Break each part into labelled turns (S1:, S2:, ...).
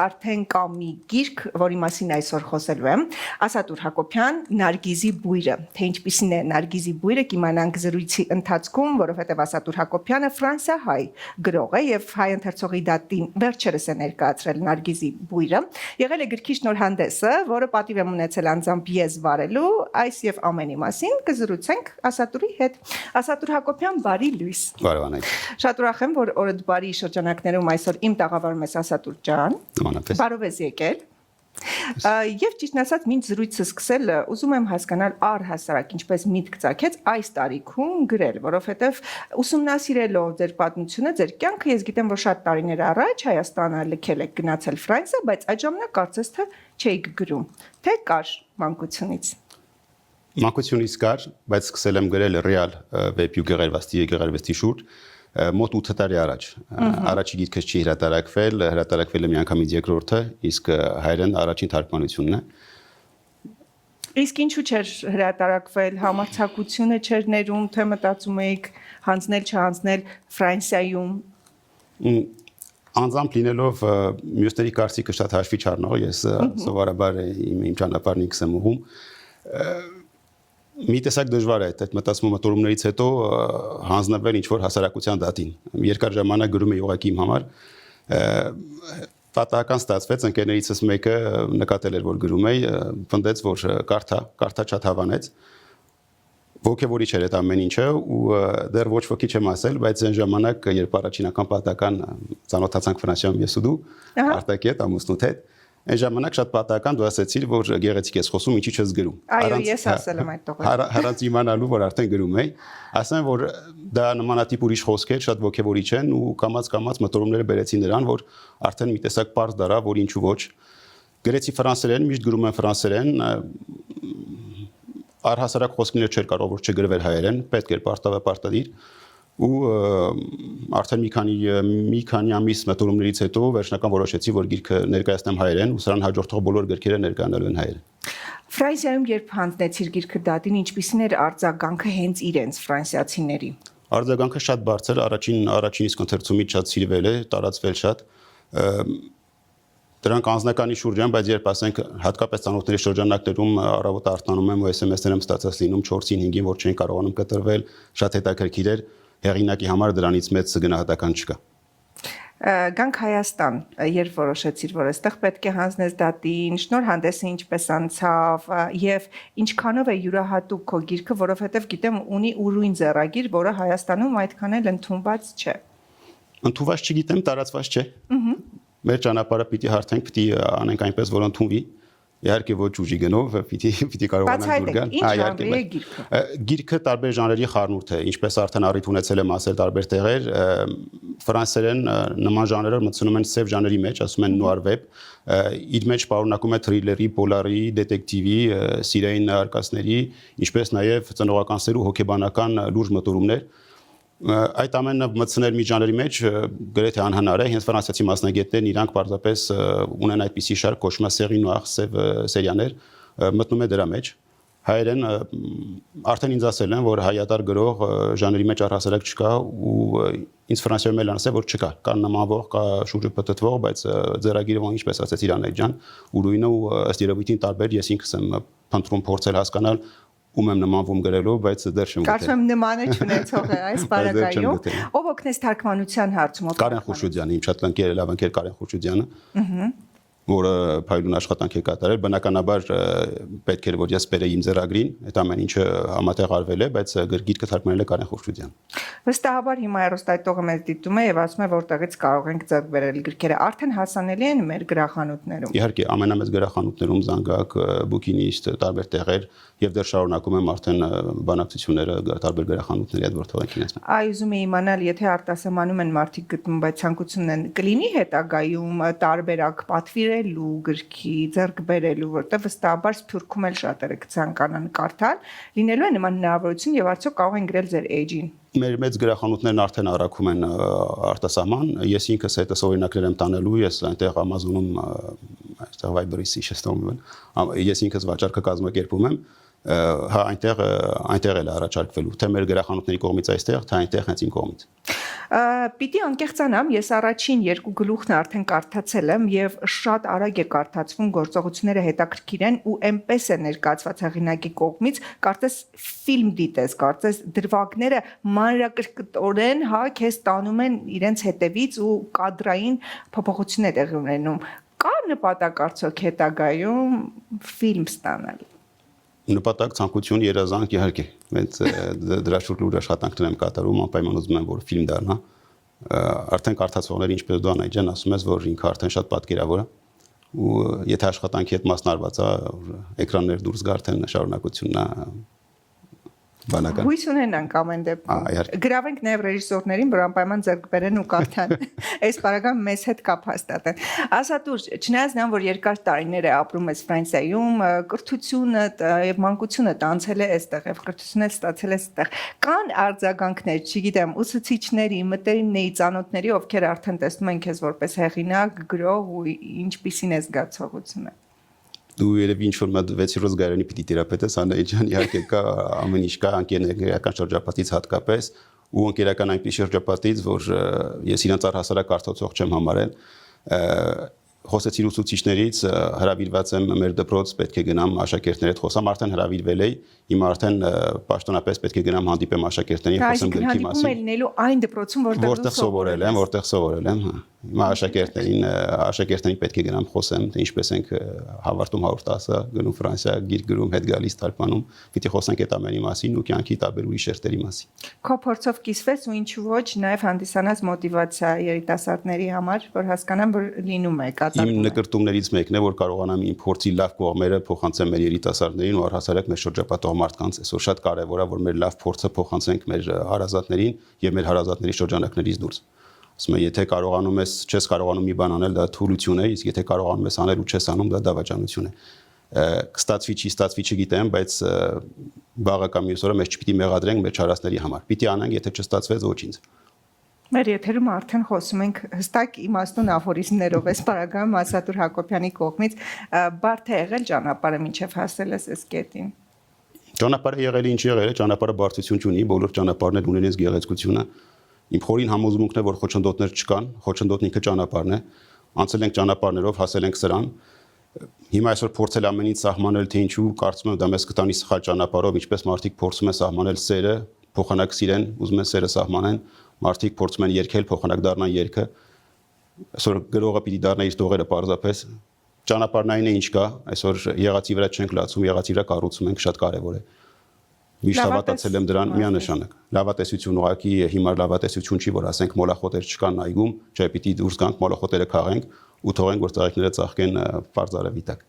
S1: Արդեն կա մի գիրք, որի մասին այսօր խոսելու եմ, Ասատուր Հակոբյան Նարգիզի բույրը, թե ինչպիսին է Նարգիզի բույրը կիմանանք զրույցի ընթացքում, որովհետև Ասատուր Հակոբյանը ֆրանսիահայ գրող է եւ հայ ընթերցողի դատին վերջերս է ներկայացրել Նարգիզի բույրը։ Եղել է գրքի շնորհանդեսը, որը պատիվ եմ ունեցել անձամբ ես վարելու, այս եւ ամենի մասին կզրուցենք Ասատուրի հետ։ Ասատուր Հակոբյան, բարի լույս։
S2: Բարևանեք։
S1: Շատ ուրախ եմ, որ օրդ բարի շրջանակներում այսօր իմ տաղավարում ես Ասատուր ջան։ Բարով ես եկել։ Եվ ճիշտն ասած, մինչ զրույցը սկսել, ուզում եմ հասկանալ առհասարակ ինչպես միտք ծագեց այս տարիքում գրել, որովհետև ուսումնասիրելով ձեր պատմությունը, ձեր կյանքը, ես գիտեմ, որ շատ տարիներ առաջ Հայաստանը լքել եք գնացել Ֆրանսիա, բայց այդ ժամանակ կարծես թե չէիք գրում, թե կար մանկությունից։
S2: Մանկությունից կար, բայց սկսել եմ գրել ռեալ վեպի ու գեղարվեստի շուրջ մոտ 8 տարի առաջ։ Առաջի գիրքս չի հրատարակվել է միանգամից երկրորդը, իսկ հայերեն առաջին թարգմանությունն է։
S1: Իսկ ինչու չէր հրատարակվել, համարձակությունը չէր ներում, թե մտածում եք հանձնել չհանձնել Ֆրանսիայում։
S2: Անձամբ լինելով մյուսների կարծիքը շատ հաշվի չառնող, ես սովորաբար իմ ճանապարհն ինքս եմ ուղղում։ Մի տեսակ դժվար է այդ մտածումներից հետո հանձնվել ինչ-որ հասարակության դատին։ Երկար ժամանակ գրում էի ուղղակի իմ համար։ Պատահական ստացվեց, ընկերներիցս մեկը նկատել էր, որ գրում էի, պնդեց, որ կարդա շատ հավանեց։ Ոգևորիչ էր այդ ամեն ինչը ու դեռ ոչ ոքի չեմ ասել, բայց այն ժամանակ, երբ առաջին անգամ պատահական ծանոթացանք Ֆրանսիայում ես ու դու, Արտակետ ամուսնուդ հետ, այն ժամանակ շատ պատահական դու ասացիր, որ գեղեցիկ ես խոսում, ինչի չես գրում։
S1: Այո, ես ասել եմ այդ տողը։
S2: Առանց իմանալու, որ արդեն գրում էի, ասեմ, որ դա նմանատիպ ուրիշ խոսքեր շատ ոգևորիչ են ու կամաց մտորումները բերեցին նրան, որ արդեն մի տեսակ պարզ դարա, որ ինչու ոչ։ Գրեցի ֆրանսերեն, միշտ գրում եմ ֆրանսերեն, առհասարակ խոսքներ չէր կարող որ չգրվել հայերեն, պետք էր պարտադիր ու արդեն մի քանի ամիս մտորումներից հետո վերջնական որոշեցի, որ գիրքը ներկայացնեմ հայերեն ու սրան հաջորդող բոլոր գրքերը ներկայանալու են հայերեն։
S1: Ֆրանսիայում երբ հանձնեցիր գիրքը դատին, ինչպիսին էր արձագանքը հենց իրենց ֆրանսիացիների։
S2: Արձագանքը շատ բարձր, առաջին իսկ ընթերցումից շատ սիրվել է, տարածվել շատ։ Դրանք անձնականի շուրջ են, բայց երբ ասենք հատկապես ծանոթների շրջանակներում առավոտ արթնանում եմ ու SMS-ներ եմ ստացած լինում 4-ին 5-ին, որ չեն կարողանում կտրվել, շատ հետաքրքիր էր, հեղինակի համար դրանից մեծ գնահատական չկա։
S1: Գանք Հայաստան, երբ որոշեցիր, որ այստեղ պետք է հանձնես դատին, շնորհանդեսը ինչպես անցավ եւ ինչքանով է յուրահատուկ քո գիրքը, որովհետեւ գիտեմ ունի ուրույն ձեռագիր, որը Հայաստանում այդքան էլ ընդունված չէ։
S2: Ընդունված չգիտեմ, տարածված չէ։ Մեր ճանապարհը պիտի հարթենք, պիտի անենք այնպես, որ ընդունվի։ Իհարկե ոչ ուժի գնով, պիտի կարողանանք դուր գալ։ Գիրքը տարբեր ժանրերի խառնուրդ է, ինչպես արդեն առիթ ունեցել եմ ասել տարբեր տեղեր, ֆրանսերեն նման ժանրերը մտցնում են սև ժանրի մեջ, ասում են նուար վեբ, իր մեջ պարունակում է թրիլերի, պոլարի, դետեկտիվի, սիրային արկածների, ինչպես նաև ծնողական սեր ու հոգեբանական լուրջ մտորումներ։ Այդ ամենը մտցնել մի ժանրի մեջ գրեթե անհնար է, հենց ֆրանսիացի մասնագետներն իրանք պարզապես ունեն այդպիսի շարք կոչվում է série noire, սև սերիաներ, մտնում է դրա մեջ։ Հայերեն արդեն ինձ ասել են, որ հայատար գրող ժանրի մեջ առհասարակ չկա ու ինձ Ֆրանսիայում էլ ասել, որ չկա, կա նմանվող, կա շուրջը պտտվող, բայց ձեռագիրը ինչպես ասեց Իրանայ ջան, ուրույնը ու ըստ երևույթին տարբեր ես ինքս եմ փնտրում փորձել հասկանալ ում եմ նմանվում գրելով, բայց դեռ չեմ գտել։
S1: Կարծում եմ նմանը չունեցող է այս բարակայում։ Ով օգնեց թարգմանության հարցում։
S2: Կարեն Խուրշուդյանը, իմ շատ լավ ընկեր Կարեն Խուրշուդյանը, որը փայլուն աշխատանք է կատարել, բնականաբար պետք էր որ ես բերեի իմ ձեռագրին, այդ ամեն ինչը համատեղ արվել է, բայց գիրքը թարգմանել է Կարեն Խուրշուդյանը։
S1: Վստահաբար հիմա հեռուստայտողը մեզ դիտում է եւ ասում է որտեղից կարող ենք ձեռք բերել գրքերը, արդեն հասանելի են մեր գրախանութներում։
S2: Իհարկե, ամենամեծ գրախանութներում Զանգակ, Bookinist, տարբեր տեղեր եւ դեռ շարունակում եմ արդեն բանակցությունները տարբեր գրախանութների հետ որ թողենք ինձ։
S1: Այ ուզում եմ իմանալ, եթե արտասահմանում են մարդիկ գտնում, բայց ցանկությունն են կլինի հետագայում տարբերակ պատվիրելու գրքի, ձեռք բերելու, որտեղ վստահաբար Սփյուռքում էլ շատերը կցանկանան կարդալ, լինելու է նման հնարավորություն եւ արդյոք կարող են գրել ձեր էջին։
S2: Մեր մեծ գրախանութներն արդեն առաքում են արտասահման, ես ինքս հետս օրինակներ եմ տանելու, ես այնտեղ Amazon-ում, այստեղ Viber-ի շեշտում եմ, ես ինքս վաճառքը կազմակերպում եմ հա այնտեղ էլ առաջարկվելու, թե մեր գրախանութների կողմից այստեղ, թե այնտեղ հենց իմ կողմից։
S1: Պիտի անկեղծանամ, ես առաջին երկու գլուխն արդեն կարդացել եմ եւ շատ արագ է կարդացվում, գործողությունները հետաքրքիր են ու այնպես է ներկայացված հեղինակի կողմից, կարծես ֆիլմ դիտես, կարծես դրվագները մանրակրկտորեն, հա, քեզ տանում են իրենց հետևից ու կադրային փոփոխություններ տեղի ունենում։ Կա նպատակ արդյոք հետագայում ֆիլմ ստանալ։
S2: Նպատակ, ցանկություն, երազանք իհարկե։ Մենք դրա շուրջ լուրջ աշխատանքներ եմ կատարում, անպայման ուզում եմ, որ ֆիլմ դառնա։ Արդեն կարդացողները ինչպես դու Անայջան ասում ես, որ ինքը արդեն շատ պատկերավոր է ու եթե աշխատանքի հետ մասնարված է, էկրաններ դուրս գա արդեն շարունակությունն է բանական։
S1: Հույս ունենանք ամեն դեպքում։ Գրավենք նաև ռեժիսորներին, որ անպայման ձեռք բերեն ու կարդան։ Այս բaragam մեզ հետ կապ հաստատեն։ Ասատուր, չնայած նրան, որ երկար տարիներ է ապրում ես Ֆրանսիայում, կրթությունը եւ մանկությունը տանցել է այստեղ եւ կրթությունը ստացել է այստեղ։ Կան արձագանքներ, չգիտեմ, ուսուցիչների, մտերիմների, ծանոթների, ովքեր արդեն տեսնում են քեզ որպես հեղինակ, գրող ու ինչպիսին է զգացողությունը։
S2: Դու երևի ինչ-որ մոտ 6-րդ գարանի պիտի թերապևտես Անայջան, իհարկե կա ամեն ինչ կա ընկերական շրջապատից հատկապես ու ընկերական այնպիսի շրջապատից, որ ես իրենց առհասարակ կարծացող չեմ համարել։ Խոսեցի ուսուցիչներից, հրավիրված եմ մեր դպրոց, պետք է գնամ աշակերտների հետ խոսամ, արդեն հրավիրվել էի, հիմա արդեն պաշտոնապես պետք է գնամ հանդիպեմ աշակերտներին, խոսեմ գրքի մասին։
S1: Հանդիպում լինելու այն դպրոցում, որտեղ
S2: սովորել եմ, Հիմա աշակերտներին պետք է գնամ խոսեմ, թե ինչպես ենք հավարտում 110-ը, գնում Ֆրանսիա, գիրք գրում, հետ գալիս թարգմանում, պիտի խոսենք այդ ամենի մասին ու կյանքի տարբեր ուրիշ շերտերի մասին։
S1: Քո փորձով կիսվես ու ինչու ոչ, նաև հանդիսանաս մոտիվացիա երիտասարդների համար, որ հասկանան, որ լինում է կատարվում։
S2: Իմ նկրտումներից մեկն է, որ կարողանամ իմ փորձի լավ կողմերը փոխանցեմ մեր երիտասարդներին ու առհասարակ մեր շրջապատող մարդկանց։ Այսօր շատ կարևոր է, որ մեր լավ փորձը փոխանցենք մեր հարազատներին եւ մեր հարազատների շրջանակներից դուրս։ Ասում եմ, եթե կարողանում ես, չես կարողանում մի բան անել, դա թուլություն է, իսկ եթե կարողանում ես անել ու չես անում, դա դավաճանություն է։ Կստացվի, չի ստացվի, չգիտեմ, բայց վաղը կամ մյուս օրը մեզ չպիտի մեղադրենք մեր չարասների համար։ Պիտի անենք, եթե չստացվեց, ոչինչ։
S1: Մեր եթերում արդեն խոսում ենք հստակ իմաստուն աֆորիզմներով, այս բaragam Ասատուր Հակոբյանի կողմից բարդ է եղել ճանապարհը մինչև հասել ես կետին։
S2: Ճանապարհը եղել է ինչ եղել է, ճանապարհը բարդություն չունի, բոլոր ճանապարհներն ունեն իրենց գեղեցկությունը։ Իմ խորին համոզմունքն է, որ խոչընդոտներ չկան, խոչընդոտն ինքը ճանապարհն է։ Անցել ենք ճանապարհներով, հասել ենք սրան։ Հիմա այսօր փորձել ամեն ինչ սահմանել, թե ինչու կարծում եմ դա մեզ կտանի սխալ ճանապարհով, ինչպես մարդիկ փորձում են սահմանել սերը, փոխանակ սիրեն, ուզում են սերը սահմանեն, մարդիկ փորձում են երգել, փոխանակ դառնան երգը։ Այսօր գրողը պիտի դառնա իր տողերը պարզապես։ Ճանապարհն այն է ինչ կա, այսօր եղածի վրա չենք լացում, եղածի վրա կառուցում ենք, շատ կարևոր է։ Միշտ հավատացել եմ դրան միանշանակ։ Լավատեսություն ուղղակի հիմա լավատեսություն չի, որ ասենք մոլախոտեր չկան այգում, չէ, պիտի դուրս գանք, մոլախոտերը քաղենք ու թողենք, որ ծաղիկները ծաղկեն բարձրավիտակ։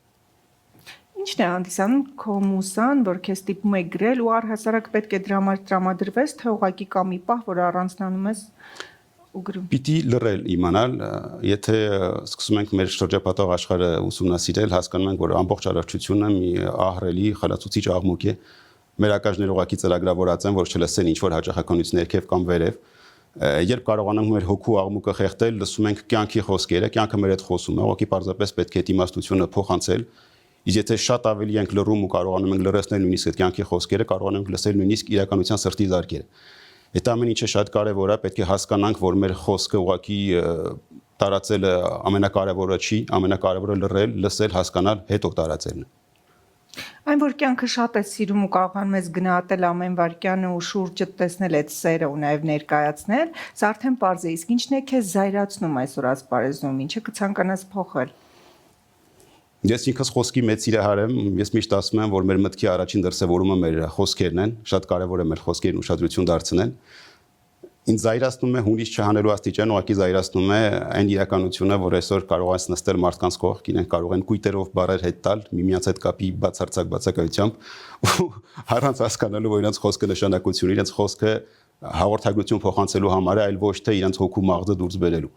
S1: Ինչն է հանդիսանում քո մուսան, որ քեզ տիպում է գրել ու առհասարակ պետք է դրա համար տրամադրվես, թե ուղղակի կա մի պահ, որ առանձնանում ես ու գրում։
S2: Պիտի լռել, իմանալ, եթե սկսում ենք մեր շրջապատող աշխարհը ուսումնասիրել, հասկանում ենք, որ ամբողջ առողջությունը մի ահռելի խլացուցիչ աղմուկ է։ Մեր ակաժները ուղղակի ծրագրավորած են, որ չլսեն ինչ-որ հաճախականություն ներքև կամ վերև։ Երբ կարողանանք մեր հոգու աղմուկը խեղդել, լսում ենք կյանքի խոսքերը, կյանքը մեր հետ խոսում է, ուղղակի պարզապես պետք է իմաստությունը փոխանցել։ Իսկ եթե շատ ավելի ենք լռում ու կարողանում ենք լրացնել նույնիսկ այդ կյանքի խոսքերը, կարողանում ենք լսել նույնիսկ իրականության սրտի զարկերը։ Այդ ամեն ինչը շատ կարևոր է, պետք է հասկանանք, որ մեր խոսքը ուղղակի տարածելը ամենակարևորը չի, ամենակարևորը լռել, լսել, հասկանալ, հետո տարածելն է։
S1: Այն որ կյանքը շատ է սիրում ու կարողանում ես գնահատել ամեն վայրկյանը ու շուրջը տեսնել այդ սերը ու նաև ներկայացնել, սա արդեն պարզ է, իսկ ինչն է քեզ զայրացնում այսօր ասպարեզում, ինչը կցանկանաս փոխել։
S2: Ես ինքս խոսքի մեծ սիրահար եմ, ես միշտ ասում եմ, որ մեր մտքի առաջին դրսևորումը մեր խոսքերն են, շատ կարևոր է մեր խոսքերն ուշադրություն դարձնել։ Ինձ զայրացնում է հունից չհանելու աստիճան, ուղղակի զայրացնում է այն իրականությունը, որ այսօր կարող ես նստել մարդկանց կողքին, իրենք կարող են կույտերով բառեր հետ տալ, միմյանց հետ կապի բացարձակ բացակայությամբ ու առանց հասկանալու, որ իրենց խոսքը նշանակություն ունի, իրենց խոսքը հաղորդագրություն փոխանցելու համար է, այլ ոչ թե իրենց հոգու մաղձը դուրս բերելու։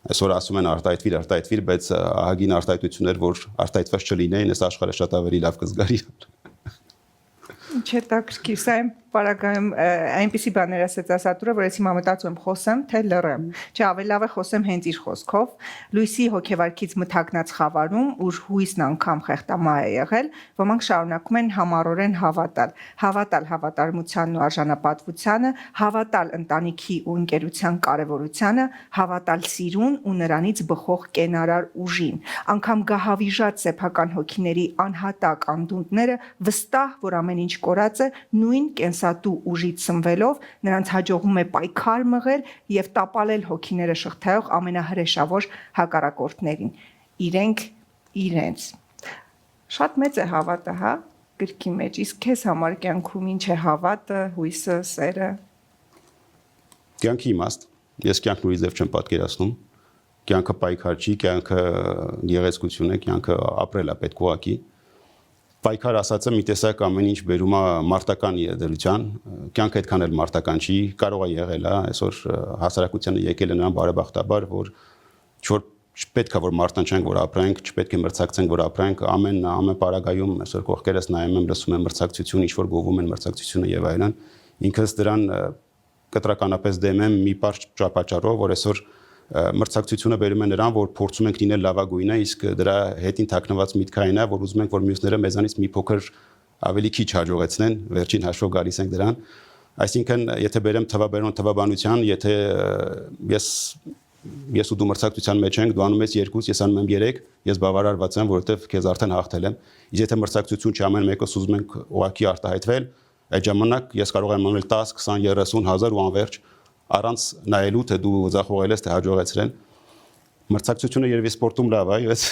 S2: Այսօր ասում են արտահայտվիր, բայց ահագին արտահայտություններ, որ արտահայտված չլինեին, այս աշխարհը շատ ավելի լավ կզգարի։
S1: Չէ, տակրկիր, սա այն Պարագայում այնպիսի բաներ ասեց Ասատուրը, որ ես հիմա մտածում եմ խոսեմ, թե լռեմ։ Չէ, ավելի լավ է խոսեմ հենց իր խոսքով։ Լույսի հոգեվարքից մթագնած խավարում, ուր հույսն անգամ խեղտամահ է եղել, ոմանք շարունակում են համառորեն հավատալ։ Հավատալ հավատարմությանն ու արժանապատվությանը, հավատալ ընտանիքի ու ընկերության կարևորությանը, հավատալ սիրուն ու նրանից բխող կենարար ուժին։ Անգամ գահավիժած սեփական հոգիների անհատակ անդունդները վստահ, որ ամեն ինչ կորած է, նույն կենսատու ուժից սնվելով նրանց հաջողում է պայքար մղել եւ տապալել հոգիները շղթայող ամենահրեշավոր հակառակորդներին իրենք իրենց շատ մեծ է հավատը, հա, գրքի մեջ, իսկ քեզ համար կյանքում ինչ է հավատը, հույսը, սերը։
S2: Կյանքի իմաստ, ես կյանքն ուրիշ ձև չեմ պատկերացնում, կյանքը պայքար չի, կյանքը գեղեցկություն է, կյանքը ապրել է պետք ուղղակի։ Պայքար ասածը մի տեսակ ամեն ինչ բերում է մարտական իրադրության, կյանքը այդքան էլ մարտական չի, կարող է եղել, այսօր հասարակությանը եկել է նրան բարեբախտաբար, որ չպետք է որ մարտնչենք, որ ապրենք, չպետք է մրցակցենք, որ ապրենք, ամեն պարագայում այսօր կողքերս նայում եմ, լսում եմ մրցակցություն, ինչ որ գովում են մրցակցությունը եւ այլն, ինքս դրան կտրականապես դեմ եմ մի պարզ պատճառով, որ այսօր մրցակցությունը բերում է նրան, որ փորձում ենք լինել լավագույնը, իսկ դրա հետին թաքնված միտքը այն է, որ ուզում ենք, որ մյուսները մեզանից մի փոքր ավելի քիչ հաջողեցնեն, վերջին հաշվով գալիս ենք դրան։ Այսինքն, եթե բերեմ թվաբանության, եթե ես ու դու մրցակցության մեջ ենք, դու անում ես 2, ես անում եմ 3, ես բավարարված եմ, որովհետև քեզ արդեն հաղթել եմ։ Իսկ եթե մրցակցություն չի, ամեն մեկս ուզում ենք ուղղակի արտահայտվել, այդ ժամանակ ես կարող եմ անել 10, 20, 30 հազար ու անverջ առանց նայելու թե դու ձախողել ես թե հաջողեցրել մրցակցությունը երևի սպորտում լավ է ես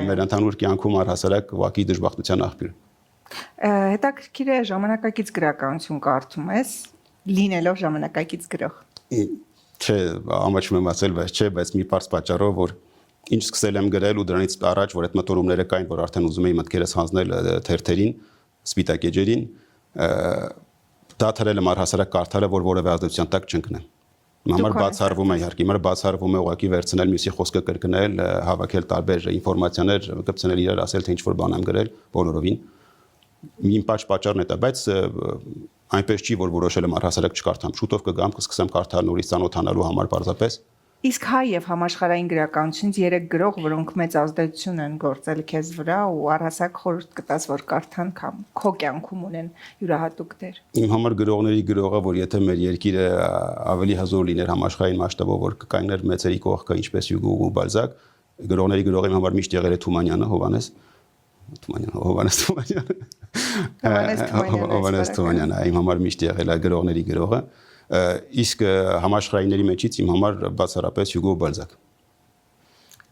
S2: մեր ընդհանուր կյանքում առհասարակ ուղղակի դժբախտության աղբյուր
S1: հետաքրքիր է ժամանակակից գրականություն կարդում ես լինելով ժամանակակից գրող
S2: չէ ամաչում եմ ասել բայց մի պարզ պատճառով որ ինչ սկսել եմ գրել ու դրանից առաջ որ այդ մտորումները կային որ արդեն ուզում էի մտքերս հանձնել թերթերին սպիտակ էջերին դադարել եմ առհասարակ կարդալը, որ որևէ ազդեցության տակ չընկնեմ։ Համար բացառվում է իհարկե, հիմա բացառվում է ուղղակի վերցնել մյուսի խոսքը կրկնել, հավաքել տարբեր ինֆորմացիաներ, կպցնել իրար ասել թե ինչ որ բան եմ գրել, բոլորովին։ Մի պատճառն է դա, բայց այնպես չի, որ որոշել եմ առհասարակ չկարդամ։ Շուտով կգամ, կսկսեմ կարդալ նորից ծանոթանալու համար պարզապես։
S1: Իսկ հայ եւ համաշխարհային գրականությունից 3 գրող, որոնք մեծ ազդեցություն են գործել քեզ վրա ու առհասարակ խորհուրդ կտաս, որ կարդան կամ քո կյանքում ունեն յուրահատուկ դեր։
S2: Իմ համար գրողների գրողը, որ եթե մեր երկիրը ավելի հզոր լիներ համաշխարհային մասշտաբով, որ կկայներ մեծերի կողքը, ինչպես Հյուգո ու Բալզակ, գրողների գրողը իմ համար միշտ եղել է Թումանյանը, Հովհաննես Թումանյանը, իմ համար միշտ եղել է գրողների գրողը։ Իսկ համաշխարհայինների մեջից իմ համար բացառապես Հյուգո Բալզակ։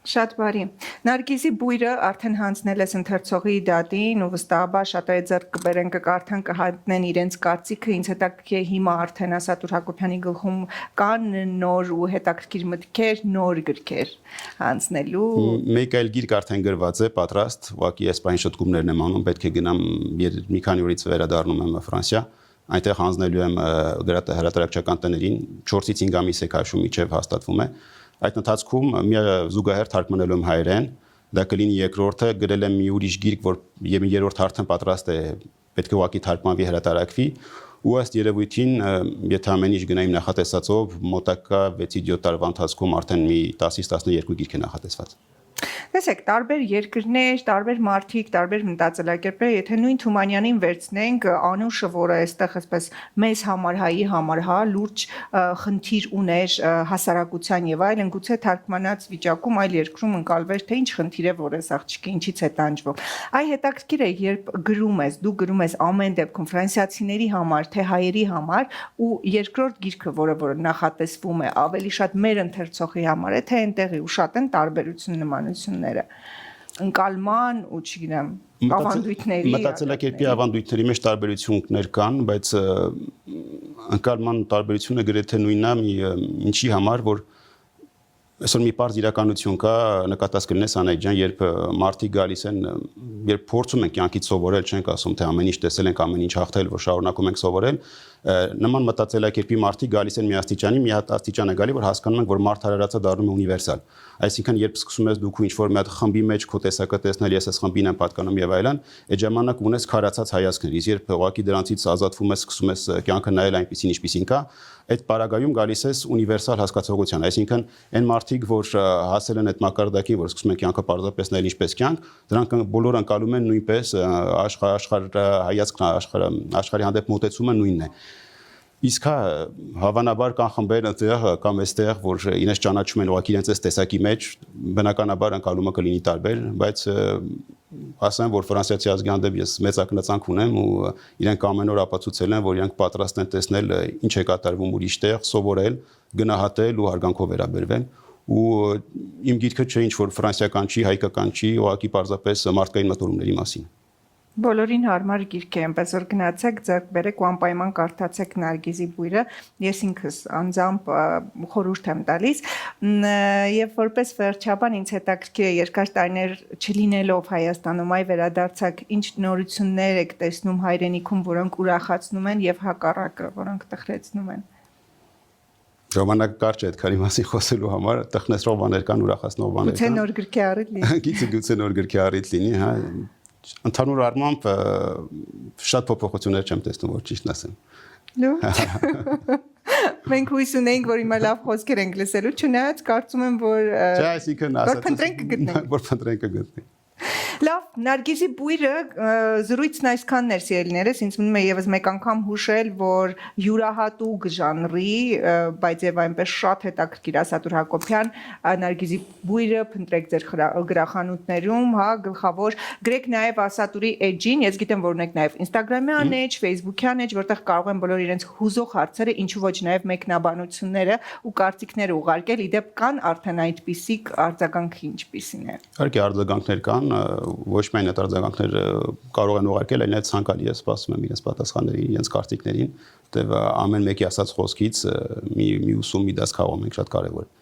S1: Շատ բարի։ Նարգիզի բույրը արդեն հանձնել ես ընթերցողի դատին ու վստահաբար շատերը ձեռք կբերեն կկարդան կհայտնեն իրենց կարծիքը ինձ հետաքրքիր է հիմա արդեն Ասատուր Հակոբյանի գլխում կան նոր ու հետաքրքիր մտքեր, նոր գրքեր հանձնելու։
S2: Մեկ այլ գիրք արդեն գրված է, պատրաստ, ուղղակի ես բան շտկումներն եմ անում, պետք է գնամ մի քանի օրից վերադառնում եմ Ֆրանսիա, այնտեղ հանձնելու եմ հրատարակչական տներին 4-ից 5 ամիս է քաշում միջև հաստատվում է։ Այդ ընթացքում մի զուգահեռ թարգմանելու եմ հայերեն, դա կլինի երկրորդը, գրել եմ մի ուրիշ գիրք, որ եւ երրորդը արդեն պատրաստ է, պետք է ուղղակի թարգմանվի, հրատարակվի, ու ըստ երևույթին, եթե ամեն ինչ գնա իմ նախատեսածով, մոտակա 6-7 տարվա ընթացքում արդեն մի 10-ից 12 գիրք է նախատեսված։
S1: Տեսեք, տարբեր երկրներ, տարբեր մարդիկ, տարբեր մտածելակերպեր, եթե նույն Թումանյանին վերցնենք, անուշը, որը այստեղ այսպես մեզ համար հայի համար, հա, լուրջ խնդիր ուներ հասարակության եւ այլն, գուցե թարգմանած վիճակում այլ երկրում ընկալվեր, թե ինչ խնդիր է, որ այս աղջիկը ինչից է տանջվում։ Այ հետաքրքիր է, երբ գրում ես, դու գրում ես ամեն դեպքում ֆրանսիացիների համար, թե հայերի համար, ու երկրորդ գիրքը, որը նախատեսվում է, ավելի շատ մեր ընթերցողի համար է, թե այնտեղի ու շատ են տարբերություն նմանությունները ընկալման ու չգիտեմ ավանդույթների
S2: մտածելակերպի ավանդույթների մեջ տարբերություններ կան, բայց ընկալման տարբերությունը գրեթե նույնն է, ինչի համար, որ այսօր մի պարզ իրականություն կա, նկատած կլինես Անահիտ ջան, երբ մարդիկ գալիս են, երբ փորձում ենք կյանքից սովորել, չենք ասում թե ամեն ինչ տեսել ենք, ամեն ինչ հաղթել, որ շարունակում ենք սովորել, նման մտածելակերպի մարդիկ գալիս են մի աստիճանի, մի հատ աստիճան է գալի, որ հասկանում են, որ մարդ հարարածը դառնում է ունիվերսալ։ Այսինքն, երբ սկսում ես դու ինչ-որ մի հատ խմբի մեջ քո տեսակը տեսնել, ես այս խմբին եմ պատկանում եւ այլն, այդ ժամանակ ունես քարացած հայացքներ, իսկ երբ ուղղակի դրանցից ազատվում ես, սկսում ես կյանքը նայել այնպեսին, ինչպեսին կա, այդ պարագայում գալիս ես ունիվերսալ հասկացողության, այսինքն այն մարդիկ, որ հասել են այդ մակարդակին, որ սկսում են կյանքը պարզապես նայել ինչպես կյանք, դրանք բոլորը անցալում են նույնպես աշխարհի հանդեպ մոտեցումը նույնն է։ Իսկ հավանաբար կան խմբեր այնտեղ կամ այստեղ, որ իրենց ճանաչում են ուղղակի իրենց այս տեսակի մեջ, բնականաբար անցալումը կլինի տարբեր, բայց ասեմ, որ ֆրանսիացի ազգի հանդեպ ես մեծ ակնածանք ունեմ ու իրենք ամեն օր ապացուցել են, որ իրենք պատրաստ են տեսնել ինչ է կատարվում ուրիշտեղ, սովորել, գնահատել ու հարգանքով վերաբերվել ու իմ գիրքը չէ ինչ որ ֆրանսիական չի, հայկական չի, ուղղակի պարզապես մարդկային մտորումների մասին։
S1: Բոլորին հարմար գիրք է, այնպես որ գնացեք, ձեռք բերեք ու անպայման կարդացեք Նարգիզի բույրը, ես ինքս անձամբ խորհուրդ եմ տալիս, եւ որպես վերջաբան ինձ հետաքրքիր է երկար տարիներ չլինելով Հայաստանում, այ վերադարձակ, ինչ նորություններ եք տեսնում հայրենիքում, որոնք ուրախացնում են եւ հակառակը, որոնք տխրեցնում են։
S2: Ժամանակ կարճ է այդ քանի մասին խոսելու համար, տխնեցնող բաներ կան, ուրախացնող բաներ
S1: Գուցե
S2: կան։
S1: նոր գրքի առիթ լինի։
S2: Գուցե նոր գրքի առիթ լինի, հա։ Ընդհանուր առմամբ շատ փոփոխություններ չեմ տեսնում, որ ճիշտն ասեմ։
S1: Լավ։ Մենք հույս ունենք, որ հիմա լավ խոսքեր ենք լսելու, չնայած կարծում եմ, որ
S2: Չէ, այսինքն ասած,
S1: որ փնտրենք կգտնենք։
S2: Որ փնտրենք կգտնենք։
S1: Լավ, Նարգիզի բույրը զրույցն այսքանն էր, սիրելիներս, ինձ մնում է եւս մեկ անգամ հուշել, որ յուրահատուկ ժանրի, բայց եւ այնպես շատ հետաքրքիր Ասատուր Հակոբյան, Նարգիզի բույրը փնտրեք ձեր գրախանութներում, հա, գլխավոր, գրեք նաեւ Ասատուրի էջին, ես գիտեմ, որ ունեք նաեւ Instagram-յան էջ, Facebook-յան էջ, որտեղ կարող են բոլոր իրենց հուզող հարցերը, ինչու ոչ նաեւ մեկնաբանությունները ու կարծիքները ուղարկել, իդեպ կան արդեն այդպիսիք արձագանքի ինչպիսին է։
S2: Իհարկե արձագանքներ կան, ոչ միայն այդ արձագանքները կարող են ուղարկել, այլ ցանկալի է, սպասում եմ իրենց պատասխանների, իրենց կարծիքներին, որտեղ ամեն մեկի ասած խոսքից մի ուսում, մի դաս քաղում ենք, շատ կարևոր է։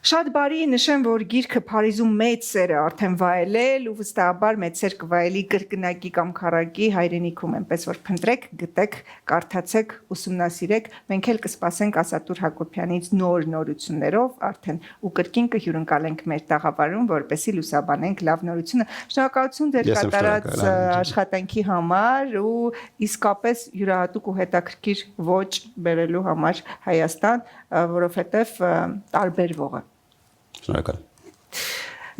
S1: Շատ բարի նշեմ, որ գիրքը Փարիզում մեծ սեր է արդեն վայելել ու վստահաբար մեծ սեր կվայելի կրկնակի կամ քառակի հայրենիքում, այնպես որ փնտրեք, գտեք, կարդացեք, ուսումնասիրեք, մենք էլ կսպասենք Ասատուր Հակոբյանից նոր նորություններով արդեն ու կրկին կհյուրընկալենք մեր տաղավարում, որպեսզի լուսաբանենք լավ նորությունը։ Շնորհակալություն ձեր կատարած աշխատանքի համար ու իսկապես յուրահատուկ ու հետաքրքիր ոճ բերելու համար Հայաստան, որովհետև տարբերվող է։
S2: Շնորհակալ։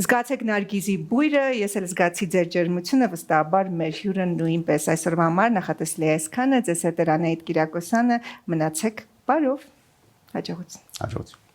S1: Զգացեք Նարգիզի բույրը, ես էլ զգացի ձեր ջերմությունը, վստահաբար մեր հյուրը նույնպես այսօրվա համար նախատեսելի է այսքանը, ձեզ հետ էր Անահիտ Կիրակոսյանը, մնացեք բարով, հաջողություն։
S2: Հաջողություն։